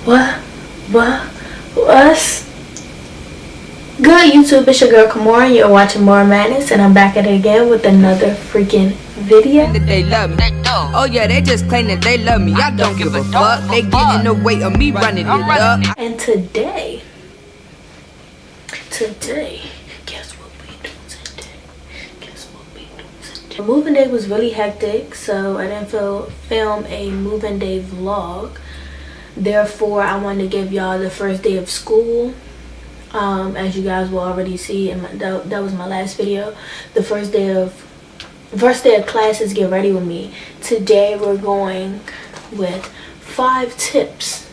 What's good, YouTube? It's your girl Kamora. You're watching More Madness, and I'm back at it again with another freaking video. They love me. Oh yeah, they just claim that they love me. I don't give a fuck. They get in the way of me running it up. And today, guess what we do today? Moving day was really hectic, so I didn't film a moving day vlog. Therefore, I wanted to give y'all the first day of school. As you guys will already see, that was my last video. The first day of classes. Get ready with me. Today we're going with 5 tips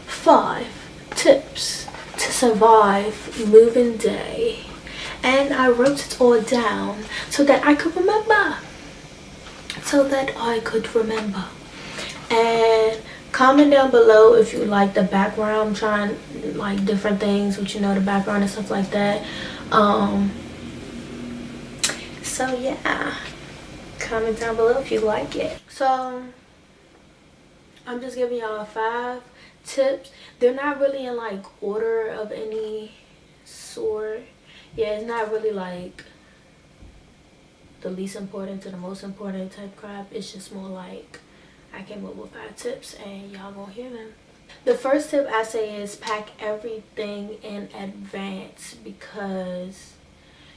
to survive moving day, and I wrote it all down so that I could remember. And comment down below if you like the background. I'm trying like different things, which, you know, the background and stuff like that. So yeah, comment down below if you like it. So I'm just giving y'all 5 tips. They're not really in like order of any sort. Yeah, it's not really like the least important to the most important type crap. It's just more like I came up with 5 tips and y'all gonna hear them. The first tip I say is pack everything in advance, because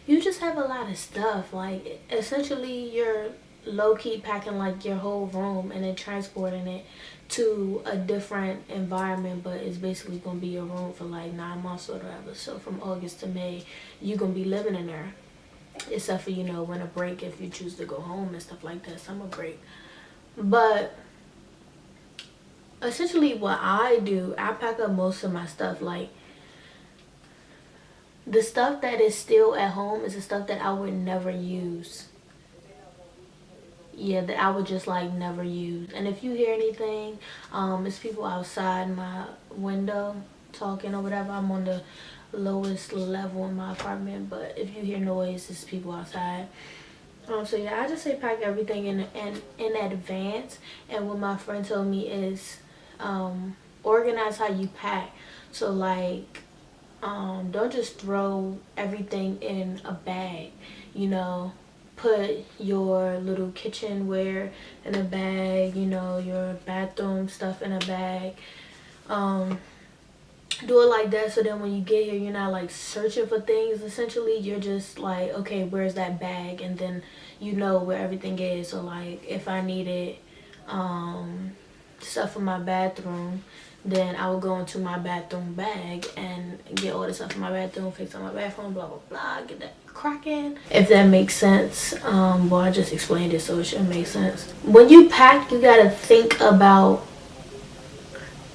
you just have a lot of stuff. Like, essentially you're low-key packing like your whole room and then transporting it to a different environment, but it's basically gonna be your room for like 9 months or whatever. So from August to May you're gonna be living in there, except for, you know, winter break if you choose to go home and stuff like that, summer break. But essentially what I do, I pack up most of my stuff. Like, the stuff that is still at home is the stuff that I would never use. Yeah, that I would just like never use. And if you hear anything, it's people outside my window talking or whatever. I'm on the lowest level in my apartment, but if you hear noise, it's people outside. So yeah, I just say pack everything in advance. And what my friend told me is organize how you pack. So like, don't just throw everything in a bag, you know. Put your little kitchenware in a bag, you know, your bathroom stuff in a bag. Do it like that, so then when you get here you're not like searching for things. Essentially you're just like, okay, where's that bag, and then you know where everything is. So like, if I needed stuff for my bathroom, then I would go into my bathroom bag and get all the stuff in my bathroom, fix up my bathroom, blah blah blah, get that cracking, if that makes sense. Well, I just explained it, so it should make sense. When you pack, you gotta think about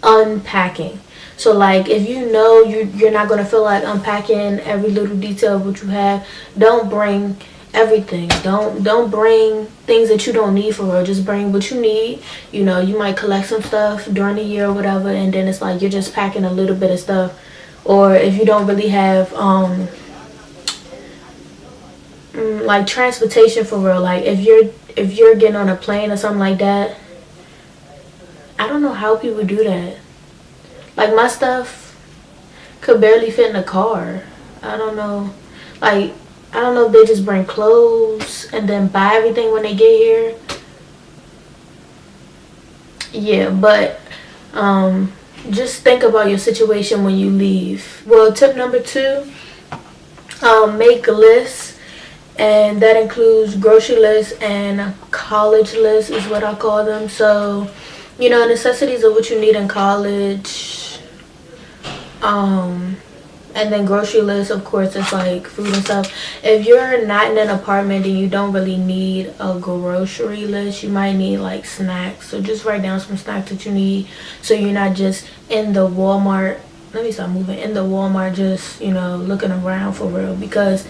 unpacking. So like, if you know you're not gonna feel like unpacking every little detail of what you have, don't bring everything. Don't bring things that you don't need for real. Just bring what you need. You know, you might collect some stuff during the year or whatever, and then it's like you're just packing a little bit of stuff. Or if you don't really have like transportation for real, like if you're getting on a plane or something like that, I don't know how people do that. Like, my stuff could barely fit in a car. I don't know. Like, I don't know if they just bring clothes and then buy everything when they get here. Yeah, but just think about your situation when you leave. Well, tip number 2, make lists. And that includes grocery lists and college lists is what I call them. So, you know, necessities of what you need in college. And then grocery lists, of course, it's like food and stuff. If you're not in an apartment, then you don't really need a grocery list. You might need like snacks. So just write down some snacks that you need, so you're not just in the Walmart. Let me stop moving. In the Walmart, just, you know, looking around for real. Because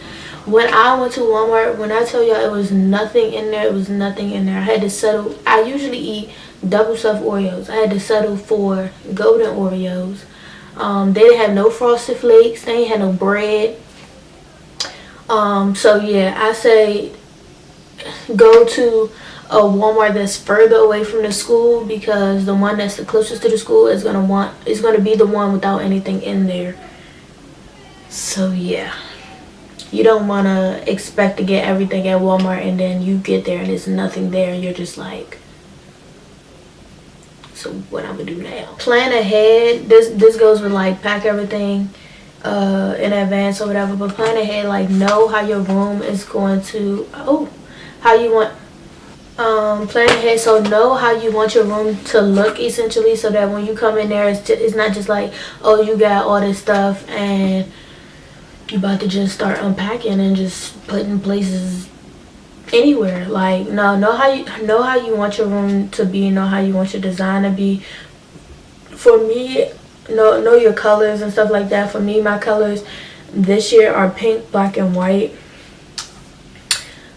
when I went to Walmart, when I tell y'all it was nothing in there, it was nothing in there. I had to settle. I usually eat double stuffed Oreos. I had to settle for golden Oreos. They didn't have no Frosted Flakes. They ain't had no bread. So yeah, I say go to a Walmart that's further away from the school, because the one that's the closest to the school is gonna be the one without anything in there. So yeah, you don't want to expect to get everything at Walmart and then you get there and there's nothing there and you're just like, so what I'm gonna do now? Plan ahead. This goes with like pack everything in advance or whatever, but plan ahead, like know how your room is going to, how you want, plan ahead, so know how you want your room to look, essentially, so that when you come in there, it's not just like, oh, you got all this stuff and you about to just start unpacking and just putting places anywhere. Like, no, know how you want your room to be, know how you want your design to be. For me, know your colors and stuff like that. For me, my colors this year are pink, black, and white.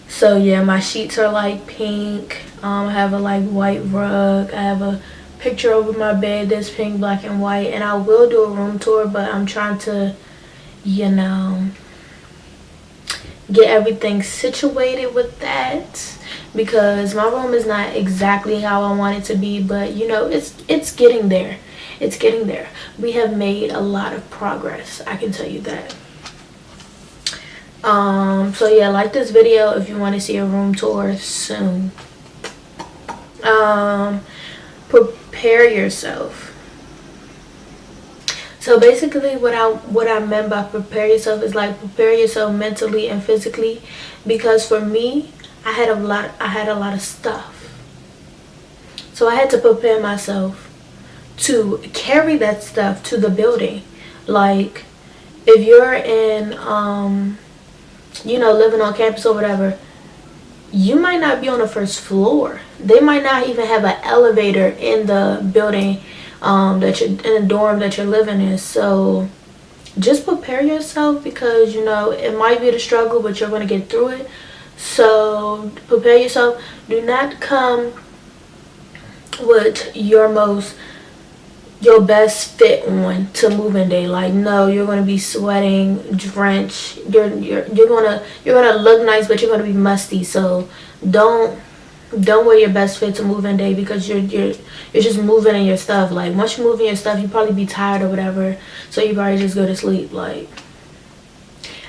So yeah, my sheets are like pink. I have a like white rug. I have a picture over my bed that's pink, black, and white. And I will do a room tour, but I'm trying to, you know, get everything situated with that, because my room is not exactly how I want it to be, but you know, it's getting there. It's getting there. We have made a lot of progress, I can tell you that. So yeah, like this video if you want to see a room tour soon. Prepare yourself. So basically what I meant by prepare yourself is like prepare yourself mentally and physically, because for me, I had a lot of stuff. So I had to prepare myself to carry that stuff to the building. Like if you're in you know, living on campus or whatever, you might not be on the first floor. They might not even have an elevator in the building that you're in, the dorm that you're living in. So just prepare yourself, because you know it might be the struggle, but you're going to get through it. So prepare yourself. Do not come with your best fit on to moving day. Like, no, you're gonna be sweating, drenched. You're gonna look nice, but you're gonna be musty. So don't wear your best fit to moving day, because you're just moving in your stuff. Like once you move in your stuff, you probably be tired or whatever. So you probably just go to sleep. Like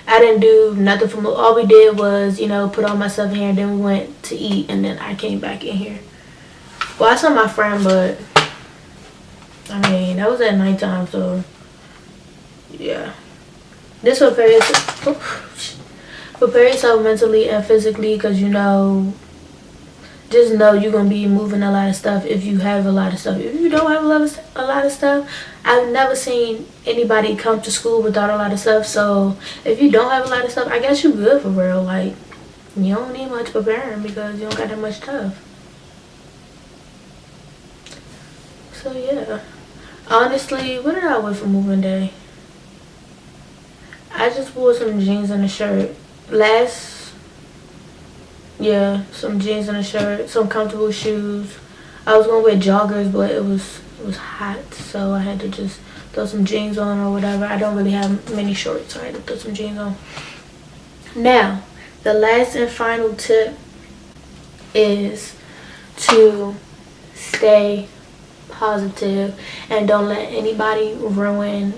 I didn't do nothing for all we did was, you know, put all my stuff here, and then we went to eat, and then I came back in here. Well, I saw my friend, but I mean, that was at nighttime, so yeah. This prepare yourself mentally and physically, because you know, just know you're gonna be moving a lot of stuff if you have a lot of stuff. If you don't have a lot of stuff, I've never seen anybody come to school without a lot of stuff. So if you don't have a lot of stuff, I guess you're good for real. Like you don't need much preparing because you don't got that much stuff. So yeah. Honestly, what did I wear for moving day? I just wore some jeans and a shirt. Some jeans and a shirt, some comfortable shoes. I was gonna wear joggers, but it was hot, so I had to just throw some jeans on or whatever. I don't really have many shorts, so I had to throw some jeans on. Now, the last and final tip is to stay positive and don't let anybody ruin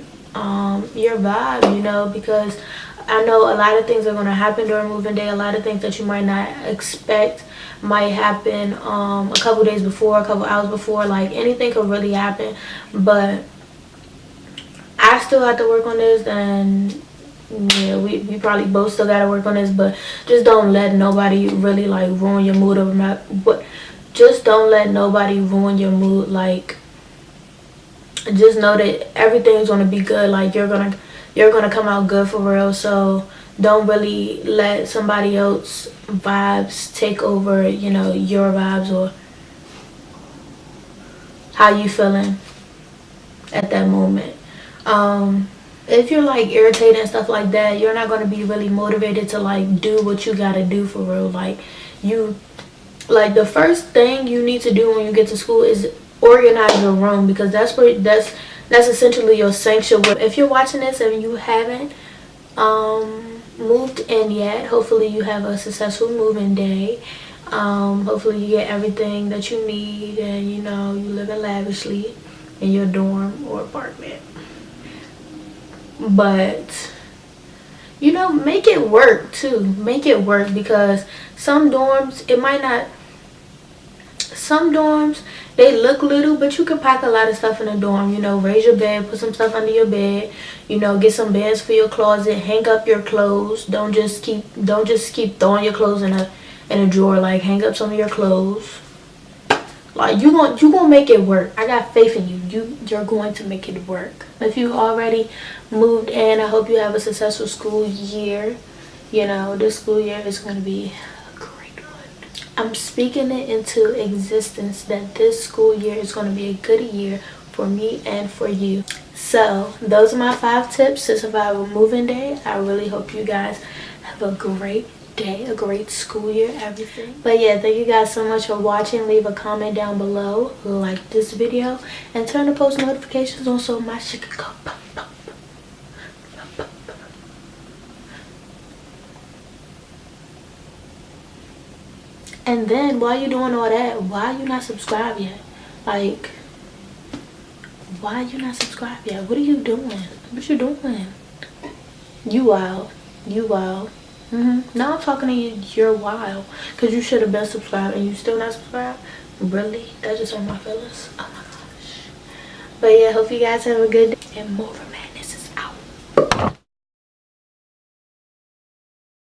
your vibe, you know, because I know a lot of things are going to happen during moving day. A lot of things that you might not expect might happen a couple days before, a couple hours before. Like anything could really happen, but I still have to work on this, and yeah, we probably both still got to work on this, but just don't let nobody really like ruin your mood over my, but just don't let nobody ruin your mood. Like just know that everything's gonna be good. Like you're gonna come out good for real. So don't really let somebody else vibes take over, you know, your vibes or how you feeling at that moment. If you're like irritated and stuff like that, you're not gonna be really motivated to like do what you gotta do for real. Like the first thing you need to do when you get to school is organize your room, because that's essentially your sanctuary. If you're watching this and you haven't moved in yet, hopefully you have a successful moving day. Hopefully you get everything that you need, and you know, you live in lavishly in your dorm or apartment. But you know, make it work too. Make it work, because some dorms, it might not, some dorms, they look little, but you can pack a lot of stuff in a dorm. You know, raise your bed, put some stuff under your bed, you know, get some beds for your closet, hang up your clothes. Don't just keep throwing your clothes in a drawer. Like, hang up some of your clothes. Like, you gonna make it work. I got faith in you. You're going to make it work. If you already moved in, I hope you have a successful school year. You know, this school year is going to be a great one. I'm speaking it into existence that this school year is going to be a good year for me and for you. So those are my 5 tips to survive a moving day. I really hope you guys have a great day, a great school year, everything. But yeah, thank you guys so much for watching. Leave a comment down below, like this video, and turn the post notifications on so my shit can go pop, pop, pop, pop, pop. And then while you're doing all that, why you not subscribed yet? Like, why you not subscribed yet? What are you doing? What you doing? You wild. You wild. Now I'm talking to you. You're wild, because you should have been subscribed and you still not subscribed. Really? That just hurt my feelings. Oh my gosh. But yeah, hope you guys have a good day and more romance.